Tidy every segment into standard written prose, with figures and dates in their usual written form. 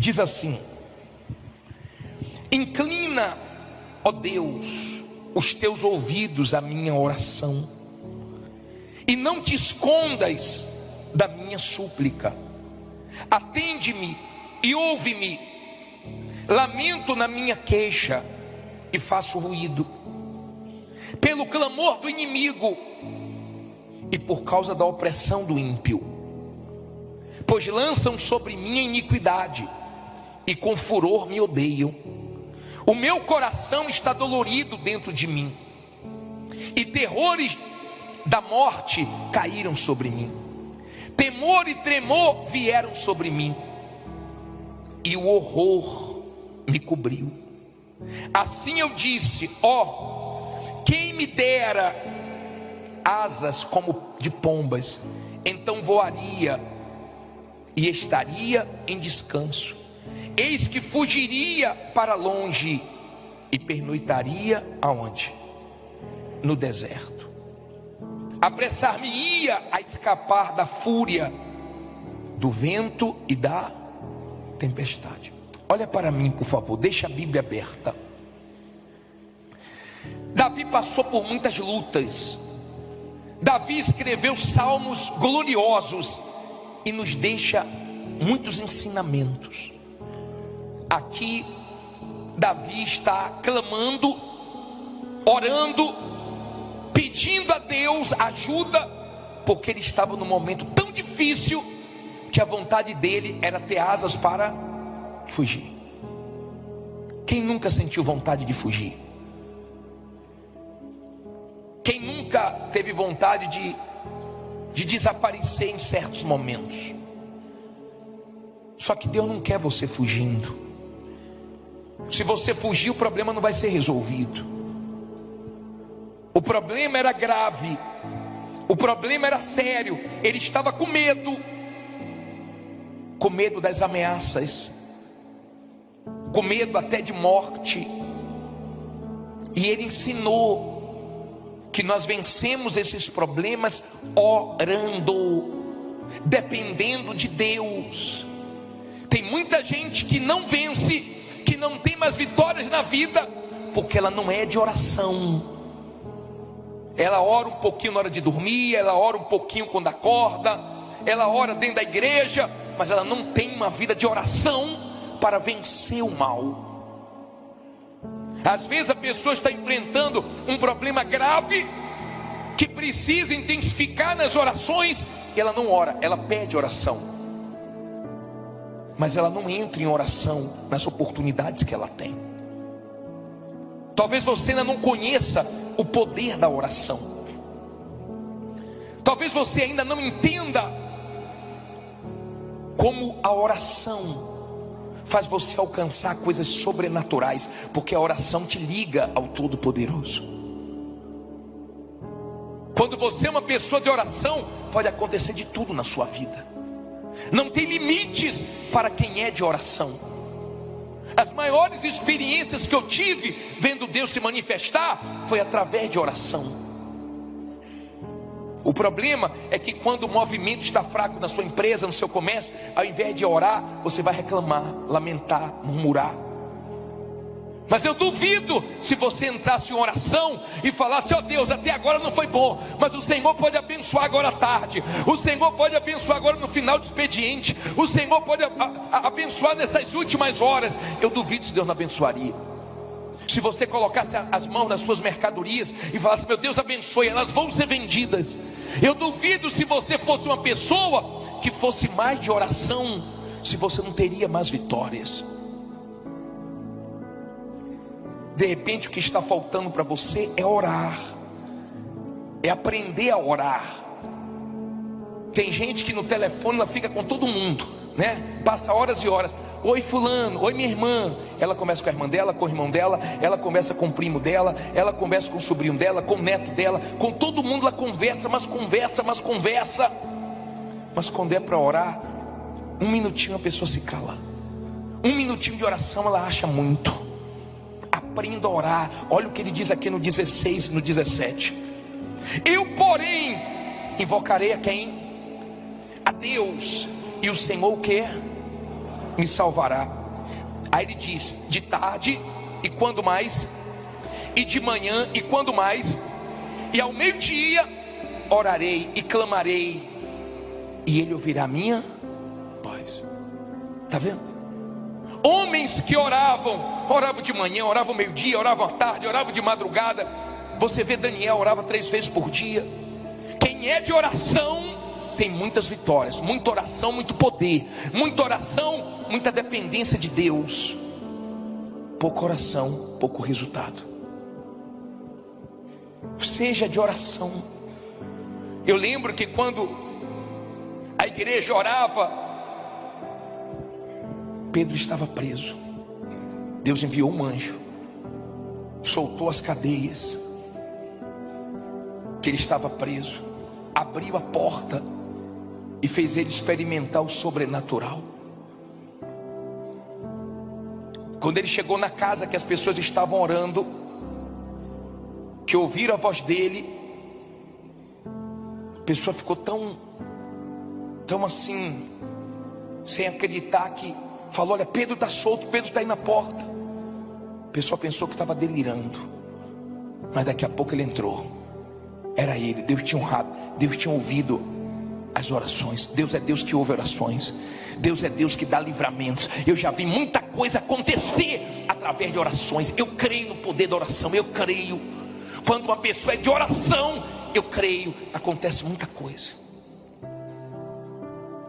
Diz assim: inclina, ó Deus, os teus ouvidos à minha oração, e não te escondas da minha súplica. Atende-me e ouve-me. Lamento na minha queixa e faço ruído pelo clamor do inimigo e por causa da opressão do ímpio, pois lançam sobre mim a iniquidade e com furor me odeiam. O meu coração está dolorido dentro de mim, e terrores da morte caíram sobre mim. Temor e tremor vieram sobre mim, e o horror me cobriu. Assim eu disse: ó, quem me dera asas como de pombas, então voaria e estaria em descanso. Eis que fugiria para longe e pernoitaria aonde? No deserto. Apressar-me-ia a escapar da fúria do vento e da tempestade. Olha para mim, por favor, deixa a Bíblia aberta. Davi passou por muitas lutas. Davi escreveu salmos gloriosos e nos deixa muitos ensinamentos. Aqui Davi está clamando, orando, pedindo a Deus ajuda, porque ele estava num momento tão difícil que a vontade dele era ter asas para fugir. Quem nunca sentiu vontade de fugir? Quem nunca teve vontade de desaparecer em certos momentos? Só que Deus não quer você fugindo. Se você fugir, o problema não vai ser resolvido. O problema era grave, o problema era sério. Ele estava com medo das ameaças, com medo até de morte. E ele ensinou que nós vencemos esses problemas orando, dependendo de Deus. Tem muita gente que não vence, que não tem mais vitórias na vida, porque ela não é de oração. Ela ora um pouquinho na hora de dormir, ela ora um pouquinho quando acorda, ela ora dentro da igreja, mas ela não tem uma vida de oração para vencer o mal. Às vezes a pessoa está enfrentando um problema grave, que precisa intensificar nas orações, e ela não ora, ela pede oração, mas ela não entra em oração nas oportunidades que ela tem. Talvez você ainda não conheça o poder da oração. Talvez você ainda não entenda como a oração faz você alcançar coisas sobrenaturais, porque a oração te liga ao Todo-Poderoso. Quando você é uma pessoa de oração, pode acontecer de tudo na sua vida. Não tem limites para quem é de oração. As maiores experiências que eu tive vendo Deus se manifestar foi através de oração. O problema é que quando o movimento está fraco na sua empresa, no seu comércio, ao invés de orar, você vai reclamar, lamentar, murmurar. Mas eu duvido se você entrasse em oração e falasse: ó Deus, até agora não foi bom, mas o Senhor pode abençoar agora à tarde, o Senhor pode abençoar agora no final do expediente, o Senhor pode abençoar nessas últimas horas. Eu duvido se Deus não abençoaria. Se você colocasse as mãos nas suas mercadorias e falasse: meu Deus, abençoe, elas vão ser vendidas. Eu duvido se você fosse uma pessoa que fosse mais de oração, se você não teria mais vitórias. De repente o que está faltando para você é orar, é aprender a orar. Tem gente que no telefone ela fica com todo mundo, né? Passa horas e horas. Oi fulano, oi minha irmã. Ela começa com a irmã dela, com o irmão dela, ela conversa com o primo dela, ela conversa com o sobrinho dela, com o neto dela, com todo mundo ela conversa, mas conversa. Mas quando é para orar, um minutinho a pessoa se cala. Um minutinho de oração ela acha muito. Aprenda a orar. Olha o que ele diz aqui no 16 e no 17. Eu porém invocarei a quem? A Deus. E o Senhor o que? me salvará. Aí ele diz: de tarde, e quando mais? E de manhã, e quando mais? E ao meio-dia orarei e clamarei, e ele ouvirá a minha voz. Está vendo? Homens que oravam de manhã, oravam meio-dia, oravam à tarde, oravam de madrugada. Você vê, Daniel orava 3 vezes por dia. Quem é de oração tem muitas vitórias, muita oração, muito poder, muita oração, muita dependência de Deus. Pouca oração, pouco resultado. Seja de oração. Eu lembro que quando a igreja orava, Pedro estava preso. Deus enviou um anjo, soltou as cadeias que ele estava preso, abriu a porta e fez ele experimentar o sobrenatural. Quando ele chegou na casa que as pessoas estavam orando, que ouviram a voz dele, a pessoa ficou tão assim, sem acreditar, que falou: olha, Pedro está solto, Pedro está aí na porta. A pessoa pensou que estava delirando, mas daqui a pouco ele entrou. Era ele. Deus tinha honrado, Deus tinha ouvido as orações. Deus é Deus que ouve orações. Deus é Deus que dá livramentos. Eu já vi muita coisa acontecer através de orações. Eu creio no poder da oração. Eu creio. Quando uma pessoa é de oração, eu creio, acontece muita coisa.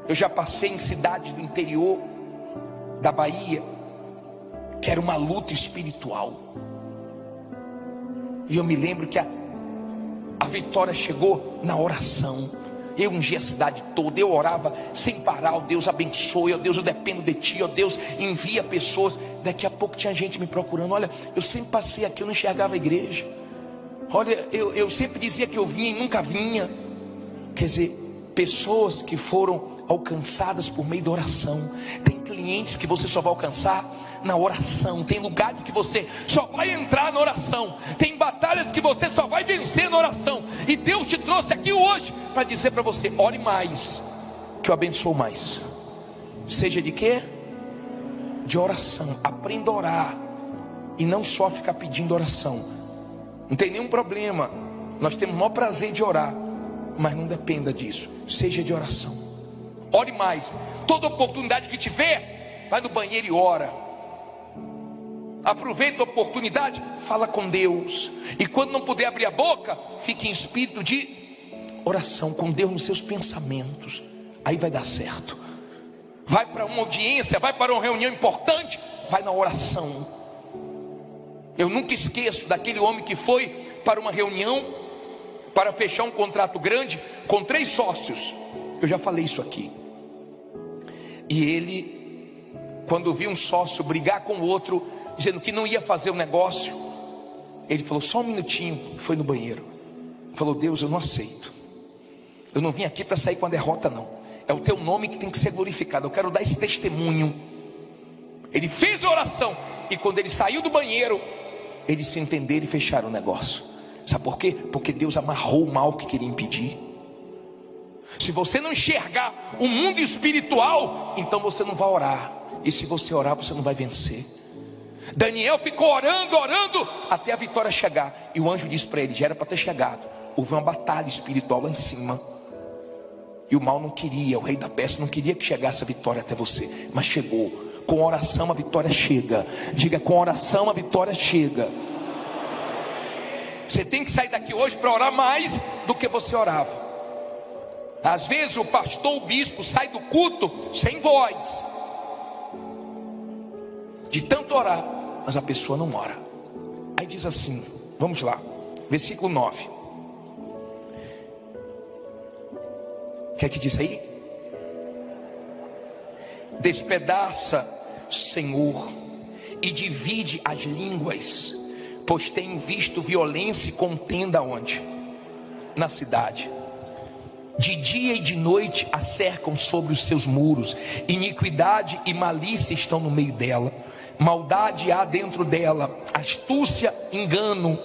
Eu já passei em cidades do interior da Bahia, que era uma luta espiritual, e eu me lembro que a vitória chegou na oração. Eu ungi a cidade toda, eu orava sem parar: ó Deus, abençoe, ó Deus, eu dependo de ti, ó Deus, envia pessoas. Daqui a pouco tinha gente me procurando. Olha, eu sempre passei aqui, eu não enxergava a igreja. Olha, eu sempre dizia que eu vinha e nunca vinha. Quer dizer, pessoas que foram alcançadas por meio da oração. Tem clientes que você só vai alcançar na oração. Tem lugares que você só vai entrar na oração. Tem batalhas que você só vai vencer na oração. E Deus te trouxe aqui hoje para dizer para você: ore mais, que eu abençoo mais. Seja de quê? De oração. Aprenda a orar, e não só ficar pedindo oração. Não tem nenhum problema, nós temos o maior prazer de orar, mas não dependa disso. Seja de oração. Ore mais. Toda oportunidade que tiver, vai no banheiro e ora. Aproveita a oportunidade, fala com Deus. E quando não puder abrir a boca, fique em espírito de oração com Deus nos seus pensamentos. Aí vai dar certo. Vai para uma audiência, vai para uma reunião importante, vai na oração. Eu nunca esqueço daquele homem que foi para uma reunião para fechar um contrato grande com 3 sócios. Eu já falei isso aqui. E ele, quando viu um sócio brigar com o outro, dizendo que não ia fazer o negócio, ele falou: só um minutinho. Foi no banheiro, falou: Deus, eu não aceito. Eu não vim aqui para sair com a derrota, não. É o teu nome que tem que ser glorificado. Eu quero dar esse testemunho. Ele fez a oração, e quando ele saiu do banheiro, eles se entenderam e fecharam o negócio. Sabe por quê? Porque Deus amarrou o mal que queria impedir. Se você não enxergar o mundo espiritual, então você não vai orar. E se você orar, você não vai vencer. Daniel ficou orando, até a vitória chegar. E o anjo disse para ele: já era para ter chegado. Houve uma batalha espiritual lá em cima. E o mal não queria, o rei da Pérsia não queria que chegasse a vitória até você. Mas chegou. Com oração a vitória chega. Diga: com oração a vitória chega. Você tem que sair daqui hoje para orar mais do que você orava. Às vezes o pastor, o bispo sai do culto sem voz, de tanto orar, mas a pessoa não ora. Aí diz assim, vamos lá, versículo 9. O que é que diz aí? Despedaça, Senhor, e divide as línguas, pois tenho visto violência e contenda onde? Na cidade. De dia e de noite a cercam sobre os seus muros. Iniquidade e malícia estão no meio dela. Maldade há dentro dela. Astúcia, engano,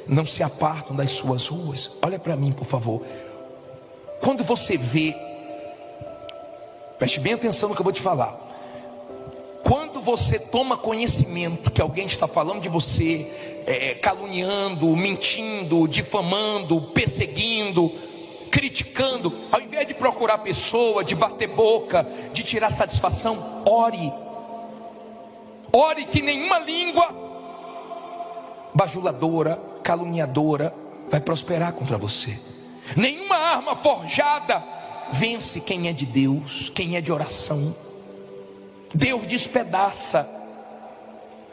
não se apartam das suas ruas. Olha para mim, por favor. Quando você vê Preste bem atenção no que eu vou te falar. Quando você toma conhecimento que alguém está falando de você, caluniando, mentindo, difamando, perseguindo, criticando, ao invés de procurar a pessoa, de bater boca, de tirar satisfação, ore. Ore que nenhuma língua bajuladora, caluniadora vai prosperar contra você. Nenhuma arma forjada vence quem é de Deus, quem é de oração. Deus despedaça,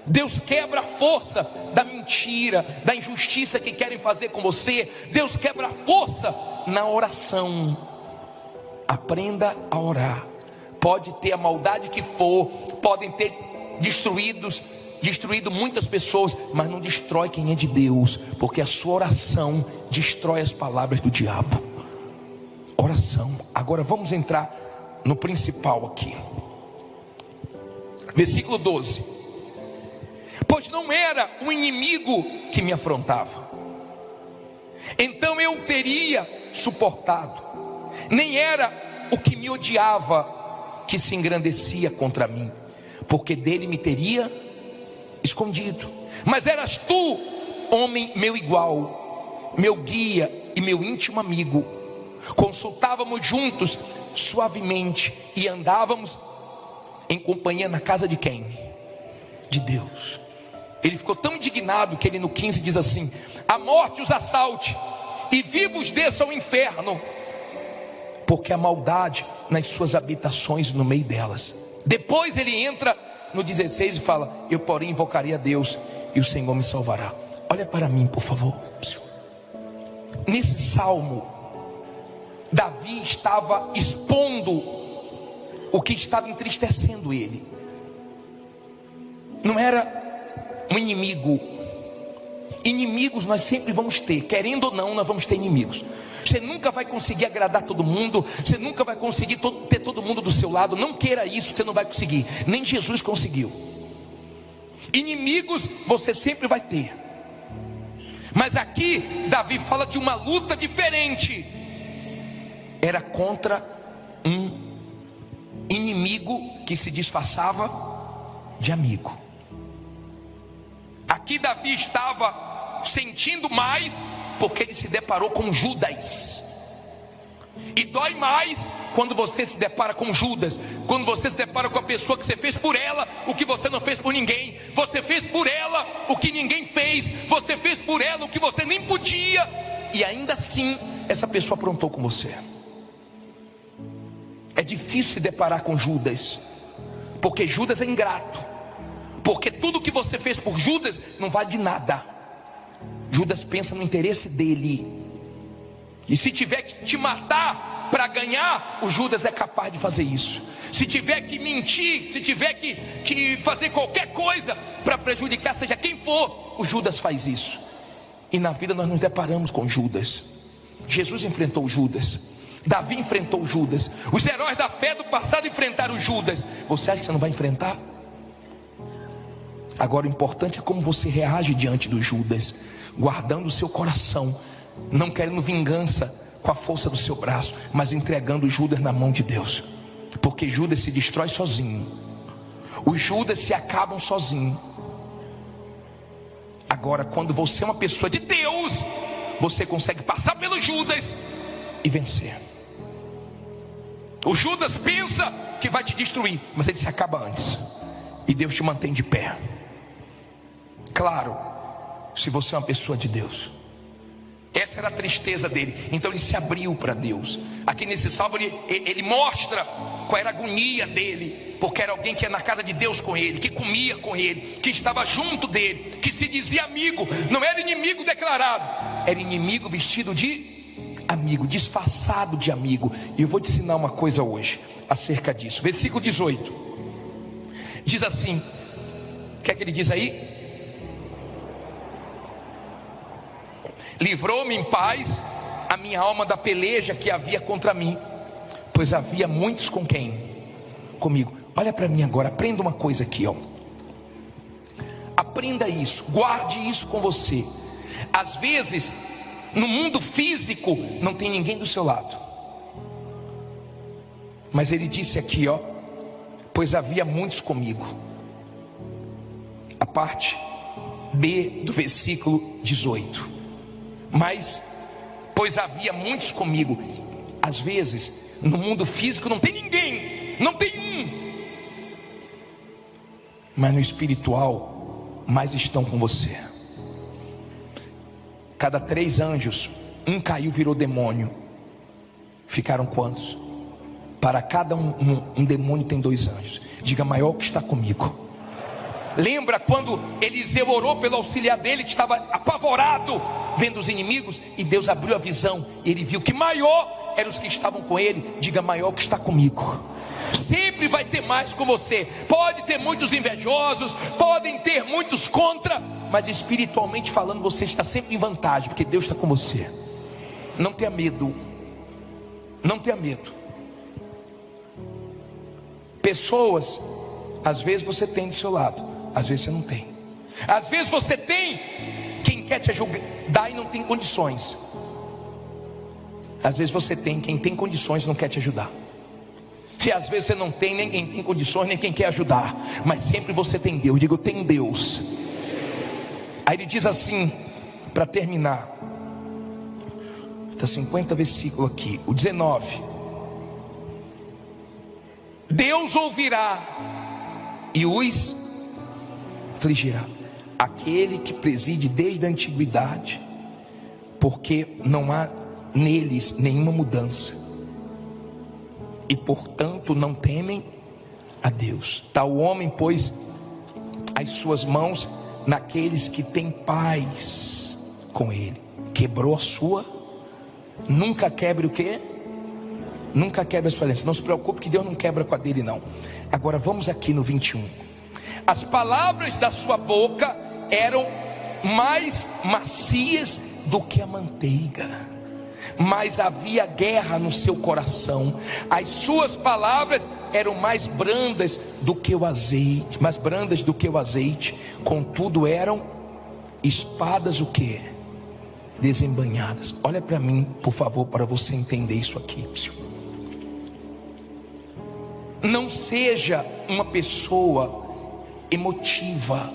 Deus quebra a força da mentira, da injustiça que querem fazer com você. Deus quebra a força na oração. Aprenda a orar. Pode ter a maldade que for, podem ter destruído muitas pessoas, mas não destrói quem é de Deus, porque a sua oração destrói as palavras do diabo. Oração. Agora vamos entrar no principal aqui. Versículo 12. Pois não era um inimigo que me afrontava, então eu teria suportado. Nem era o que me odiava que se engrandecia contra mim, porque dele me teria escondido. Mas eras tu, homem meu igual, meu guia e meu íntimo amigo. Consultávamos juntos suavemente e andávamos em companhia na casa de quem? De Deus. Ele ficou tão indignado que ele no 15 diz assim: a morte os assalte e vivos desçam ao inferno, porque a maldade nas suas habitações, no meio delas. Depois ele entra no 16 e fala: eu porém invocarei a Deus e o Senhor me salvará. Olha para mim, por favor. Nesse salmo, Davi estava expondo o que estava entristecendo ele. Não era um inimigo. Inimigos nós sempre vamos ter, querendo ou não, nós vamos ter inimigos. Você nunca vai conseguir agradar todo mundo, você nunca vai conseguir ter todo mundo do seu lado. Não queira isso, você não vai conseguir. Nem Jesus conseguiu. Inimigos você sempre vai ter. Mas aqui Davi fala de uma luta diferente. Era contra um inimigo que se disfarçava de amigo. Aqui Davi estava sentindo mais porque ele se deparou com Judas. E dói mais quando você se depara com Judas, quando você se depara com a pessoa que você fez por ela o que você não fez por ninguém. Você fez por ela o que ninguém fez, você fez por ela o que você nem podia, e ainda assim essa pessoa aprontou com você. É difícil se deparar com Judas, porque Judas é ingrato, porque tudo que você fez por Judas não vale de nada. Judas pensa no interesse dele, e se tiver que te matar para ganhar, o Judas é capaz de fazer isso. Se tiver que mentir, se tiver que fazer qualquer coisa para prejudicar seja quem for, o Judas faz isso. E na vida nós nos deparamos com Judas. Jesus enfrentou Judas, Davi enfrentou Judas, os heróis da fé do passado enfrentaram Judas. Você acha que você não vai enfrentar? Agora o importante é como você reage diante do Judas, guardando o seu coração, não querendo vingança com a força do seu braço, mas entregando Judas na mão de Deus, porque Judas se destrói sozinho, os Judas se acabam sozinho. Agora quando você é uma pessoa de Deus, você consegue passar pelo Judas e vencer. O Judas pensa que vai te destruir, mas ele se acaba antes, e Deus te mantém de pé. Claro, se você é uma pessoa de Deus. Essa era a tristeza dele, então ele se abriu para Deus. Aqui nesse salmo ele mostra qual era a agonia dele, porque era alguém que ia na casa de Deus com ele, que comia com ele, que estava junto dele, que se dizia amigo. Não era inimigo declarado, era inimigo vestido de amigo, disfarçado de amigo. E eu vou te ensinar uma coisa hoje acerca disso. Versículo 18 diz assim: o que é que ele diz aí? Livrou-me em paz a minha alma da peleja que havia contra mim, pois havia muitos com quem? Comigo. Olha para mim agora, aprenda uma coisa aqui, ó. Aprenda isso, guarde isso com você. Às vezes, no mundo físico, não tem ninguém do seu lado. Mas ele disse aqui, ó, pois havia muitos comigo. A parte B do versículo 18. Mas, pois havia muitos comigo. Às vezes, no mundo físico não tem ninguém, não tem um. Mas no espiritual, mais estão com você. Cada 3 anjos, um caiu, virou demônio. Ficaram quantos? Para cada um demônio tem 2 anjos. Diga, maior que está comigo. Lembra quando Eliseu orou pelo auxiliar dele, que estava apavorado, vendo os inimigos, e Deus abriu a visão, e ele viu que maior eram os que estavam com ele. Diga, maior que está comigo. Sempre vai ter mais com você. Pode ter muitos invejosos, podem ter muitos contra, mas espiritualmente falando, você está sempre em vantagem, porque Deus está com você. Não tenha medo. Não tenha medo. Pessoas, às vezes você tem do seu lado, às vezes você não tem. Às vezes você tem quem quer te ajudar e não tem condições. Às vezes você tem quem tem condições e não quer te ajudar. E às vezes você não tem nem quem tem condições, nem quem quer ajudar. Mas sempre você tem Deus. Digo, eu tenho Deus. Aí ele diz assim, para terminar, está 50 versículo aqui, o 19. Deus ouvirá e os afligirá. Aquele que preside desde a antiguidade, porque não há neles nenhuma mudança, e portanto não temem a Deus. Tal homem pôs as suas mãos naqueles que têm paz com ele. Quebrou a sua. Nunca quebre o quê? Nunca quebre a sua aliança. Não se preocupe que Deus não quebra com a dele, não. Agora vamos aqui no 21. As palavras da sua boca eram mais macias do que a manteiga, mas havia guerra no seu coração. As suas palavras eram mais brandas do que o azeite, contudo eram espadas o quê? Desembanhadas. Olha para mim, por favor, para você entender isso aqui. Não seja uma pessoa emotiva.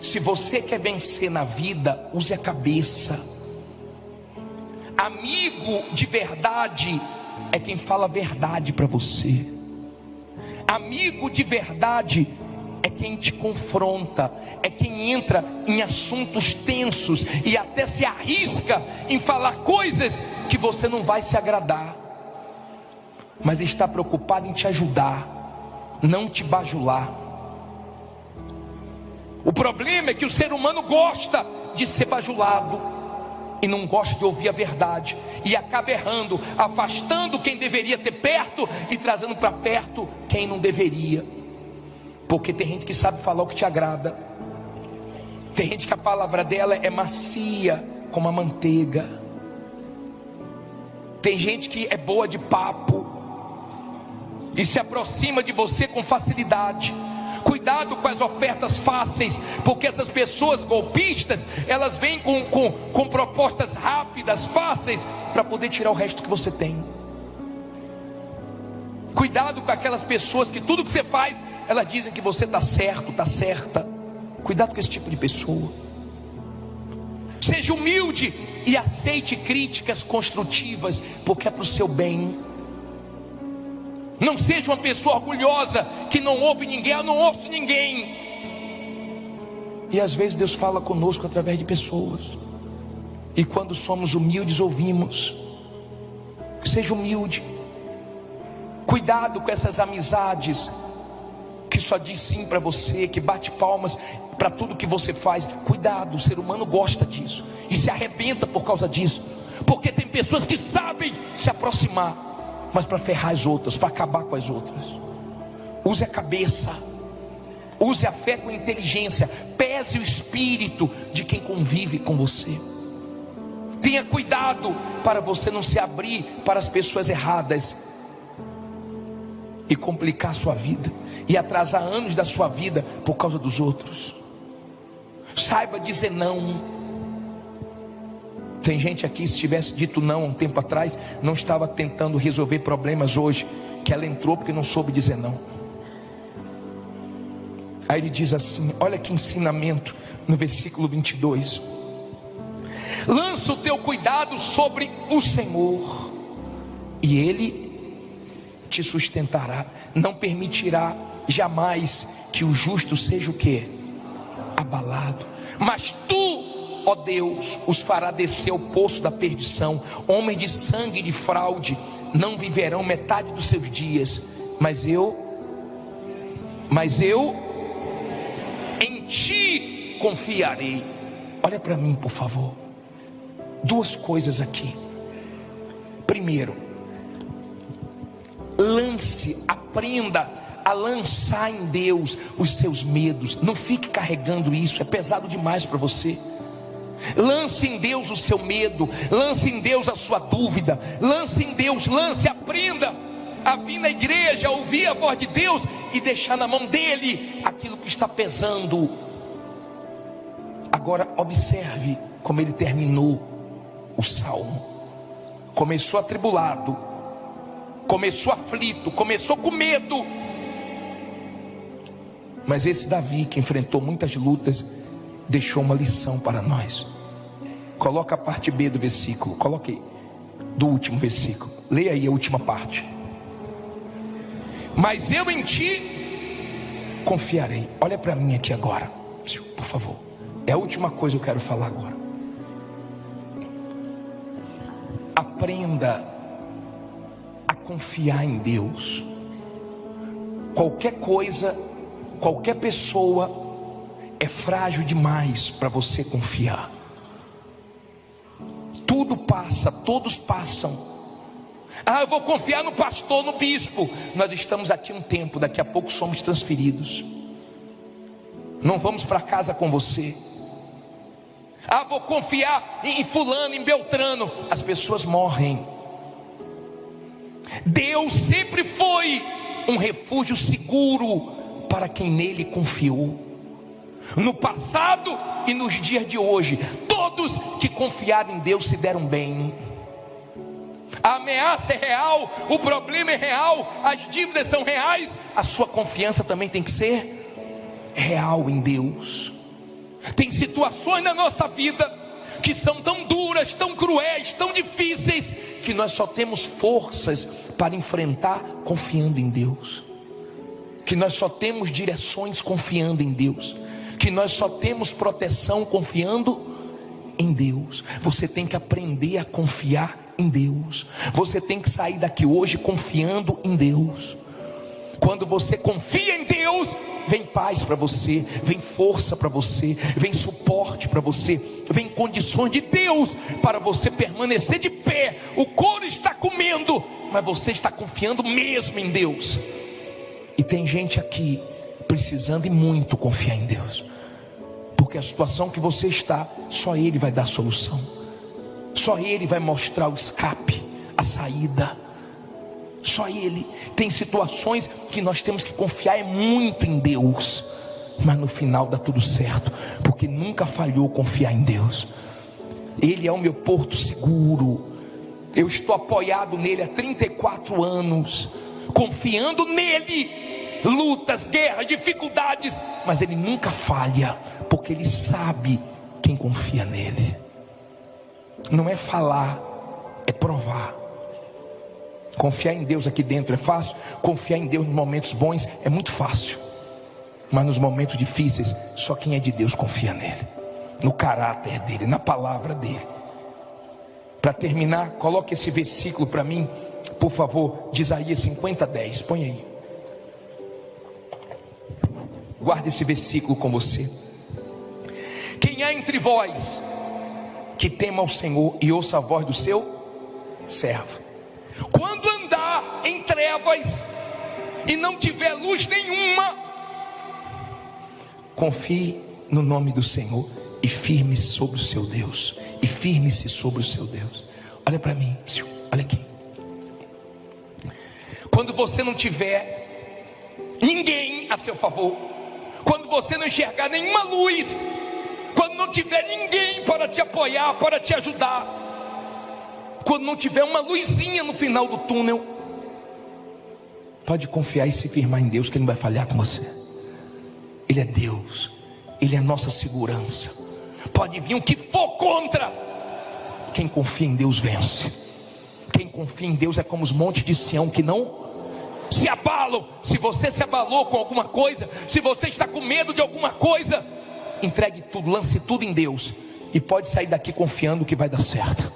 Se você quer vencer na vida, use a cabeça. Amigo de verdade é quem fala a verdade para você. Amigo de verdade é quem te confronta, é quem entra em assuntos tensos e até se arrisca em falar coisas que você não vai se agradar, mas está preocupado em te ajudar, não te bajular. O problema é que o ser humano gosta de ser bajulado e não gosta de ouvir a verdade, e acaba errando, afastando quem deveria ter perto e trazendo para perto quem não deveria. Porque tem gente que sabe falar o que te agrada, tem gente que a palavra dela é macia como a manteiga, tem gente que é boa de papo e se aproxima de você com facilidade. Cuidado com as ofertas fáceis, porque essas pessoas golpistas, elas vêm com propostas rápidas, fáceis, para poder tirar o resto que você tem. Cuidado com aquelas pessoas que tudo que você faz, elas dizem que você está certo, está certa. Cuidado com esse tipo de pessoa. Seja humilde e aceite críticas construtivas, porque é para o seu bem. Não seja uma pessoa orgulhosa que não ouve ninguém. Eu não ouço ninguém. E às vezes Deus fala conosco através de pessoas, e quando somos humildes ouvimos. Seja humilde. Cuidado com essas amizades que só diz sim para você, que bate palmas para tudo que você faz. Cuidado, o ser humano gosta disso e se arrebenta por causa disso, porque tem pessoas que sabem se aproximar, mas para ferrar as outras, para acabar com as outras. Use a cabeça, use a fé com inteligência, pese o espírito de quem convive com você. Tenha cuidado para você não se abrir para as pessoas erradas e complicar a sua vida, e atrasar anos da sua vida por causa dos outros. Saiba dizer não. Tem gente aqui, se tivesse dito não há um tempo atrás, não estava tentando resolver problemas hoje, que ela entrou porque não soube dizer não. Aí ele diz assim, olha que ensinamento no versículo 22. Lança o teu cuidado sobre o Senhor, e Ele te sustentará. Não permitirá jamais que o justo seja o quê? Abalado. Mas tu, ó Deus, os fará descer ao poço da perdição. Homens de sangue e de fraude não viverão metade dos seus dias. Mas eu em ti confiarei. Olha para mim, por favor. Duas coisas aqui. Primeiro, aprenda a lançar em Deus os seus medos. Não fique carregando isso, é pesado demais para você. Lance em Deus o seu medo, lance em Deus a sua dúvida, lance em Deus, aprenda a vir na igreja, a ouvir a voz de Deus e deixar na mão dele aquilo que está pesando. Agora observe como ele terminou o salmo. Começou atribulado, começou aflito, começou com medo. Mas esse Davi, que enfrentou muitas lutas, deixou uma lição para nós. Coloca a parte B do versículo, coloque do último versículo, leia aí a última parte. Mas eu em ti confiarei. Olha para mim aqui agora, por favor. É a última coisa que eu quero falar agora. Aprenda a confiar em Deus. Qualquer coisa, qualquer pessoa é frágil demais para você confiar. Tudo passa, todos passam. Eu vou confiar no pastor, no bispo. Nós estamos aqui um tempo, daqui a pouco somos transferidos. Não vamos para casa com você. Vou confiar em fulano, em Beltrano. As pessoas morrem. Deus sempre foi um refúgio seguro para quem nele confiou. No passado e nos dias de hoje, todos que confiaram em Deus se deram bem. A ameaça é real, o problema é real, as dívidas são reais. A sua confiança também tem que ser real em Deus. Tem situações na nossa vida que são tão duras, tão cruéis, tão difíceis, que nós só temos forças para enfrentar confiando em Deus. Que nós só temos direções confiando em Deus. Que nós só temos proteção confiando em Deus. Você tem que aprender a confiar em Deus. Você tem que sair daqui hoje confiando em Deus. Quando você confia em Deus, vem paz para você, vem força para você, vem suporte para você, vem condições de Deus para você permanecer de pé. O couro está comendo, mas você está confiando mesmo em Deus. E tem gente aqui precisando e muito confiar em Deus, porque a situação que você está, só Ele vai dar solução, só Ele vai mostrar o escape, a saída. Só Ele. Tem situações que nós temos que confiar muito em Deus, mas no final dá tudo certo, porque nunca falhou confiar em Deus. Ele é o meu porto seguro. Eu estou apoiado nele há 34 anos, confiando nele. Lutas, guerras, dificuldades, mas Ele nunca falha, porque Ele sabe quem confia nele. Não é falar, é provar. Confiar em Deus aqui dentro é fácil. Confiar em Deus nos momentos bons é muito fácil, mas nos momentos difíceis, só quem é de Deus confia nele, no caráter dele, na palavra dele. Para terminar, coloque esse versículo para mim, por favor, de Isaías 50:10. Põe aí. Guarde esse versículo com você. Quem há entre vós que tema ao Senhor e ouça a voz do seu servo? Quando andar em trevas e não tiver luz nenhuma, confie no nome do Senhor e firme-se sobre o seu Deus. E firme-se sobre o seu Deus. Olha para mim, olha aqui. Quando você não tiver ninguém a seu favor, quando você não enxergar nenhuma luz, quando não tiver ninguém para te apoiar, para te ajudar, quando não tiver uma luzinha no final do túnel, Pode confiar e se firmar em Deus, que Ele não vai falhar com você. Ele é Deus, Ele é a nossa segurança. Pode vir o que for contra. Quem confia em Deus vence. Quem confia em Deus é como os montes de Sião que não se abalam. Se você se abalou com alguma coisa, se você está com medo de alguma coisa, entregue tudo, lance tudo em Deus, e pode sair daqui confiando que vai dar certo.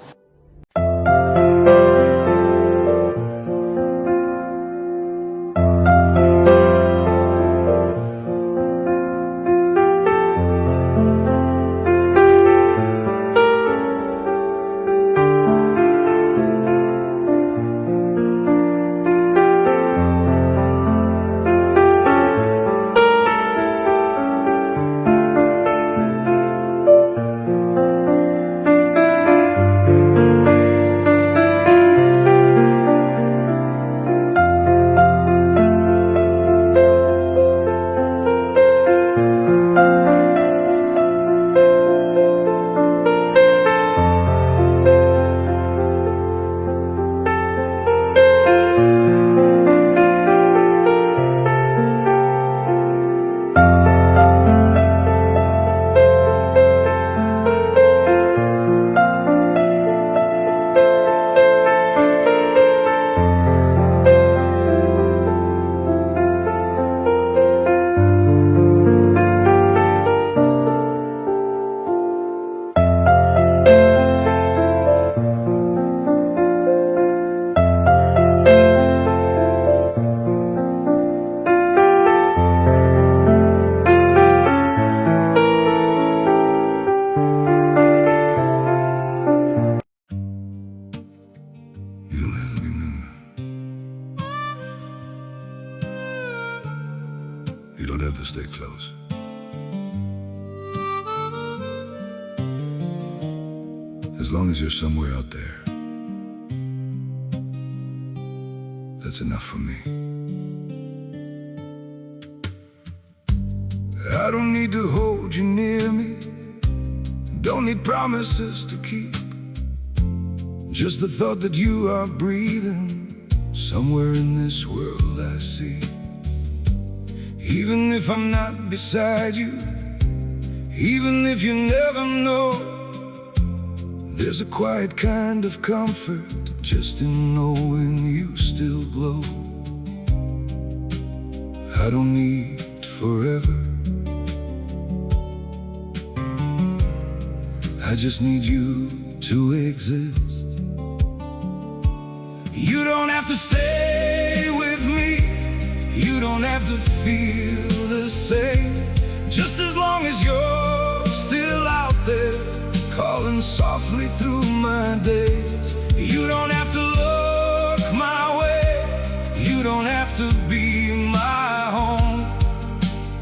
You don't have to stay close. As long as you're somewhere out there, that's enough for me. I don't need to hold you near me, don't need promises to keep. Just the thought that you are breathing somewhere in this world I see. Even if I'm not beside you, even if you never know, there's a quiet kind of comfort just in knowing you still glow. I don't need forever, I just need you to exist. You don't have to stay with me, you don't have to feel the same. Just as long as you're still out there, calling softly through my days. You don't have to look my way, you don't have to be my home.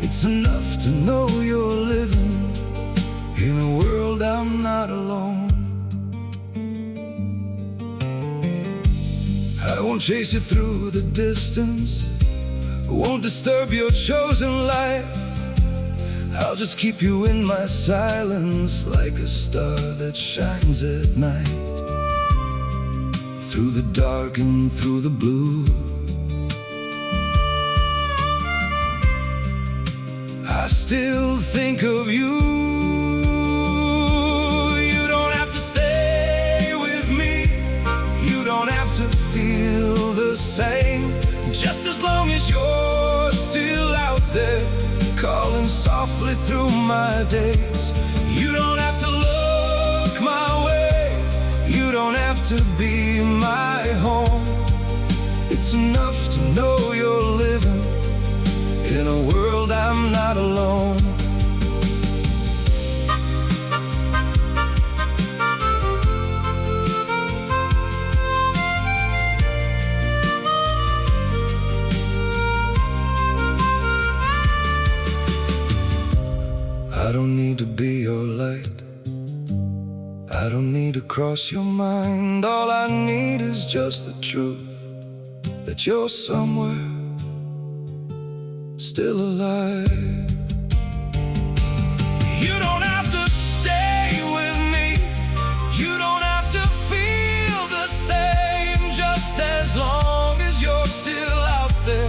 It's enough to know you're living in a world I'm not alone. I won't chase you through the distance, won't disturb your chosen life. I'll just keep you in my silence, like a star that shines at night. Through the dark and through the blue, I still think of you. You don't have to stay with me, you don't have to feel the same. Just as long as you're still out there, calling softly through my days. You don't have to look my way, you don't have to be my home. It's enough to know you're living in a world I'm not alone. I don't need to be your light, I don't need to cross your mind. All I need is just the truth that you're somewhere still alive. You don't have to stay with me, you don't have to feel the same. Just as long as you're still out there,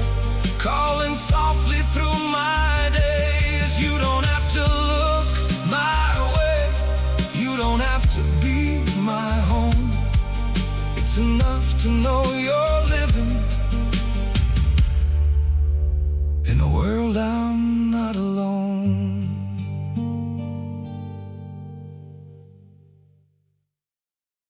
to know your